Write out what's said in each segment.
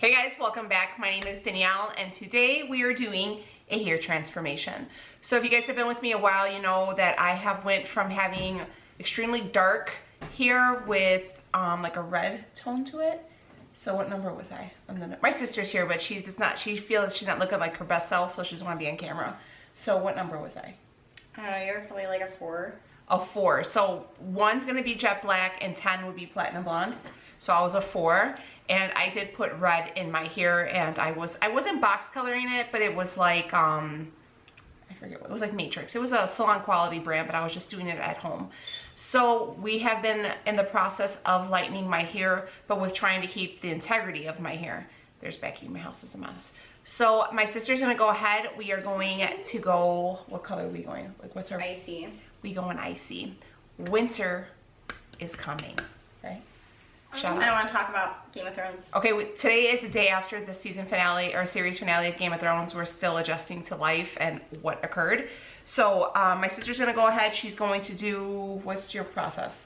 Hey guys, welcome back. My name is Danielle and today we are doing a hair transformation. So if you guys have been with me a while, you know that I have went from having extremely dark hair with like a red tone to it. So what number was I? My sister's here, but she feels she's not looking like her best self, so she doesn't want to be on camera. So what number was I? I don't know, you're probably like a 4. A 4. So 1's gonna be jet black and 10 would be platinum blonde. So I was a 4. And I did put red in my hair, and I wasn't box coloring it, but it was like I forget what it was, like Matrix. It was a Salon quality brand, but I was just doing it at home. So we have been in the process of lightening my hair, but with trying to keep the integrity of my hair. There's Becky. My house is a mess. So my sister's gonna go ahead. We are going to go. What color are we going? Like what's our? Icy. We going icy. Winter is coming, right? I don't want to talk about Game of Thrones. Okay, today is the day after the season finale or series finale of Game of Thrones. We're still adjusting to life and what occurred. So my sister's gonna go ahead. She's going to do, what's your process?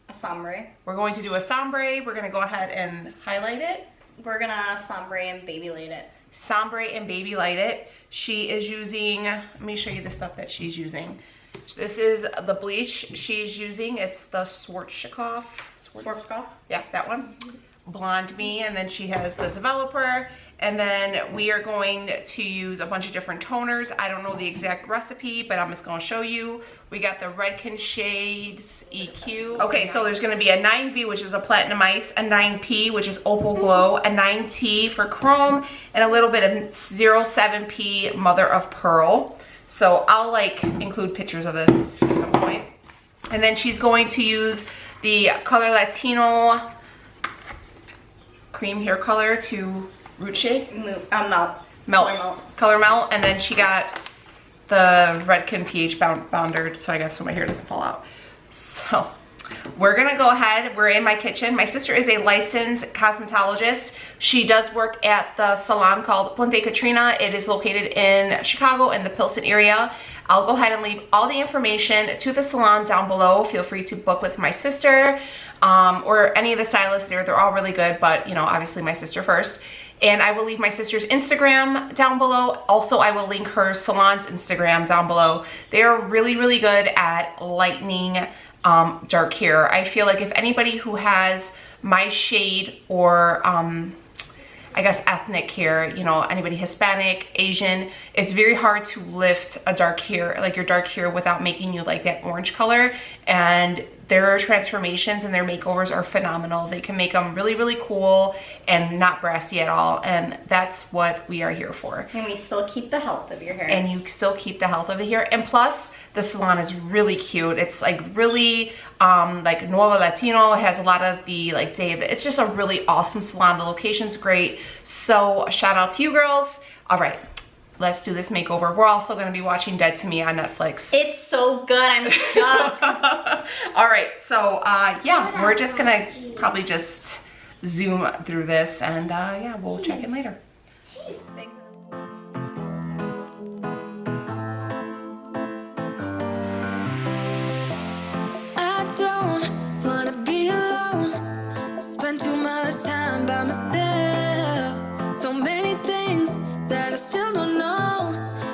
A sombre. We're going to do a sombre. We're gonna go ahead and highlight it. We're gonna sombre and baby light it. Sombre and baby light it. She is using, let me show you the stuff that she's using. This is the bleach she's using. It's the Schwarzkopf. Yeah, that one. Blonde Me, and then she has the developer, and then we are going to use a bunch of different toners. I don't know the exact recipe, but I'm just going to show you. We got the Redken Shades EQ. Okay, so there's going to be a 9V, which is a platinum ice, a 9P, which is opal glow, a 9T for chrome, and a little bit of 07P mother of pearl. So I'll like include pictures of this at some point. And then she's going to use the Color Latino cream hair color to root shade. Color melt. And then she got the Redken pH bounded, so I guess so my hair doesn't fall out. So we're gonna go ahead. We're in my kitchen. My sister is a licensed cosmetologist. She does work at the salon called Ponte Katrina. It is located in Chicago in the Pilsen area. I'll go ahead and leave all the information to the salon down below. Feel free to book with my sister or any of the stylists there. They're all really good, but you know, obviously my sister first. And I will leave my sister's Instagram down below. Also, I will link her salon's Instagram down below. They are really, really good at lightening dark hair. I feel like if anybody who has my shade or I guess ethnic hair, you know, anybody Hispanic, Asian, it's very hard to lift a dark hair, like your dark hair, without making you like that orange color. And their transformations and their makeovers are phenomenal. They can make them really, really cool and not brassy at all. And that's what we are here for. And we still keep the health of your hair. And you still keep the health of the hair. And plus, the salon is really cute. It's like really like Nuevo Latino. It has a lot of the like it's just a really awesome salon. The location's great. So shout out to you girls. All right, let's do this makeover. We're also gonna be watching Dead to Me on Netflix. It's so good, I'm shocked. All right, so yeah, we're just gonna probably just zoom through this and yeah, we'll check in later. Too much time by myself. So many things that I still don't know.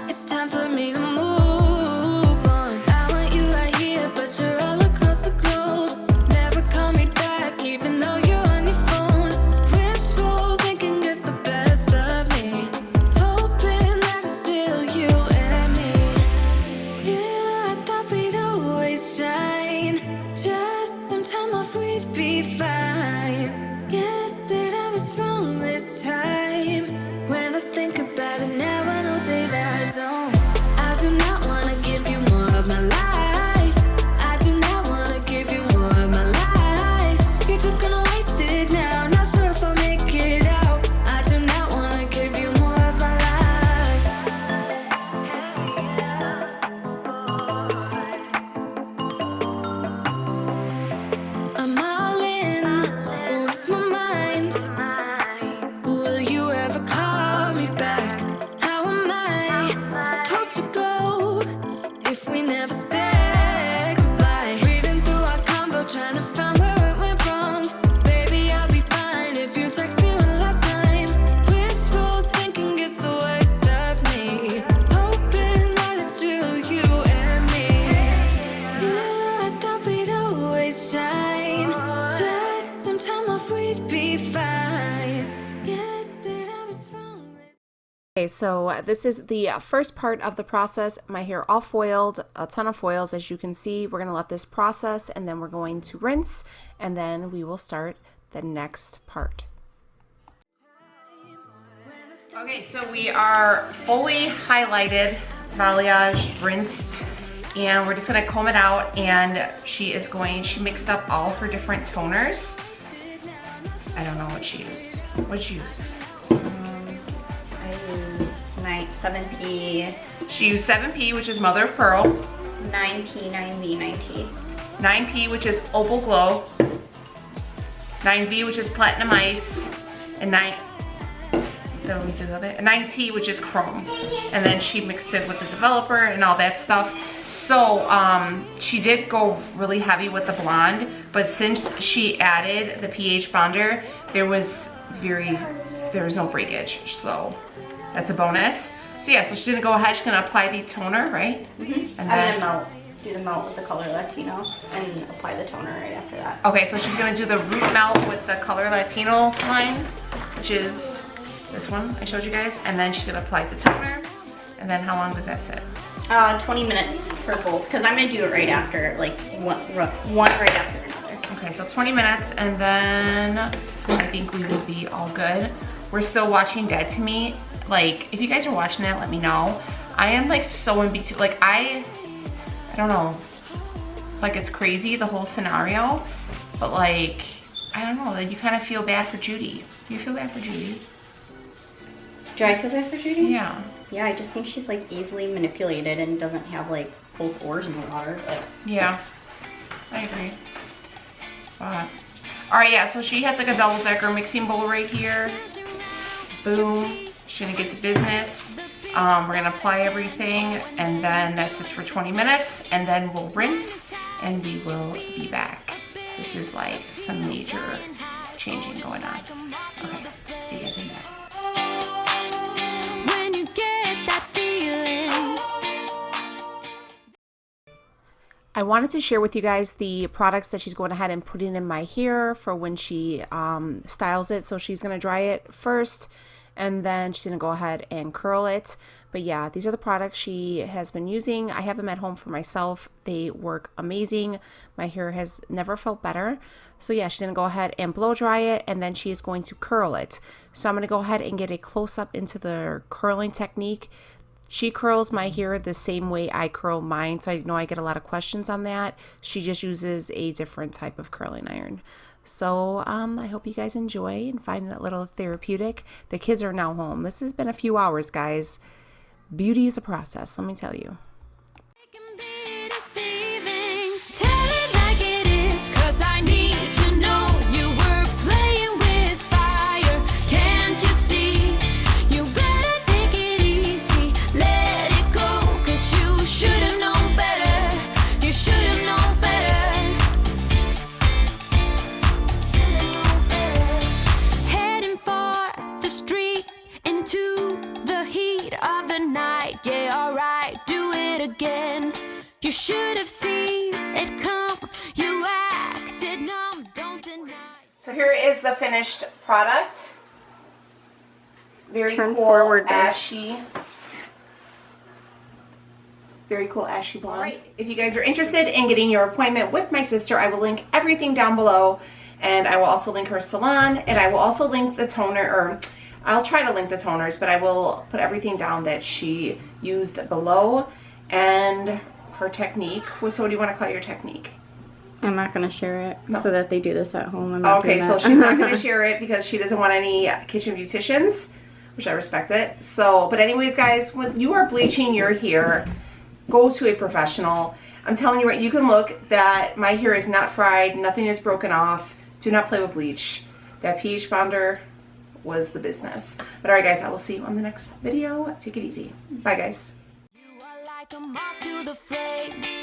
It's time for me to move on. I want you right here, but you're all across the globe. Never call me back, even though you're on your phone. Wishful thinking gets the best of me. Okay, so this is the first part of the process. My hair all foiled, a ton of foils as you can see. We're gonna let this process and then we're going to rinse and then we will start the next part. Okay, so we are fully highlighted, balayage, rinsed, and we're just gonna comb it out and she mixed up all her different toners. I don't know what she used. What'd you use? I used 7P. She used 7P, which is Mother of Pearl. 9P, 9V, 9T. 9P, which is Opal Glow. 9V, which is Platinum Ice. And 9T, which is Chrome. And then she mixed it with the developer and all that stuff. So she did go really heavy with the blonde, but since she added the pH bonder, there was no breakage. So that's a bonus. So yeah, so she's gonna go ahead, she's gonna apply the toner, right? Mm-hmm. And then do the melt with the Color Latino and apply the toner right after that. Okay, so she's gonna do the root melt with the Color Latino line, which is this one I showed you guys. And then she's gonna apply the toner. And then how long does that sit? 20 minutes for both, because I'm gonna do it right after, like one right after another. Okay, so 20 minutes and then I think we will be all good. We're still watching Dead to Me. Like, if you guys are watching that, let me know. I am like so in between, like I don't know. Like it's crazy, the whole scenario. But like, I don't know, like you kind of feel bad for Judy. Do you feel bad for Judy? Do I feel bad for Judy? Yeah. Yeah, I just think she's like easily manipulated and doesn't have like both oars in the water. But yeah, I agree. All right, yeah, so she has like a double decker mixing bowl right here. Boom, she's gonna get to business. We're gonna apply everything and then that sits for 20 minutes and then we'll rinse and we will be back. This is like some major changing going on. Okay, see you guys in that. I wanted to share with you guys the products that she's going ahead and putting in my hair for when she styles it. So she's going to dry it first and then she's going to go ahead and curl it. But yeah, these are the products she has been using. I have them at home for myself. They work amazing. My hair has never felt better. So yeah, she's going to go ahead and blow dry it and then she is going to curl it. So I'm going to go ahead and get a close up into the curling technique. She curls my hair the same way I curl mine, so I know I get a lot of questions on that. She just uses a different type of curling iron. So I hope you guys enjoy and find it a little therapeutic. The kids are now home. This has been a few hours, guys. Beauty is a process, let me tell you. You should have seen it come. You acted numb, don't deny. So here is the finished product. Very Turn cool, forward, babe. ashy. Very cool ashy blonde. All right, if you guys are interested in getting your appointment with my sister, I will link everything down below. And I will also link her salon. And I will also link the toner, or I'll try to link the toners, but I will put everything down that she used below. And her technique. So what do you want to call your technique? I'm not going to share it No. so that they do this at home. I'm not Okay, doing so that. she's not going to share it because she doesn't want any kitchen beauticians, which I respect it. So, but anyways, guys, when you are bleaching your hair, go to a professional. I'm telling you what, you can look that my hair is not fried, nothing is broken off. Do not play with bleach. That pH bonder was the business. But all right, guys, I will see you on the next video. Take it easy. Bye, guys. You are like a moth to the flame.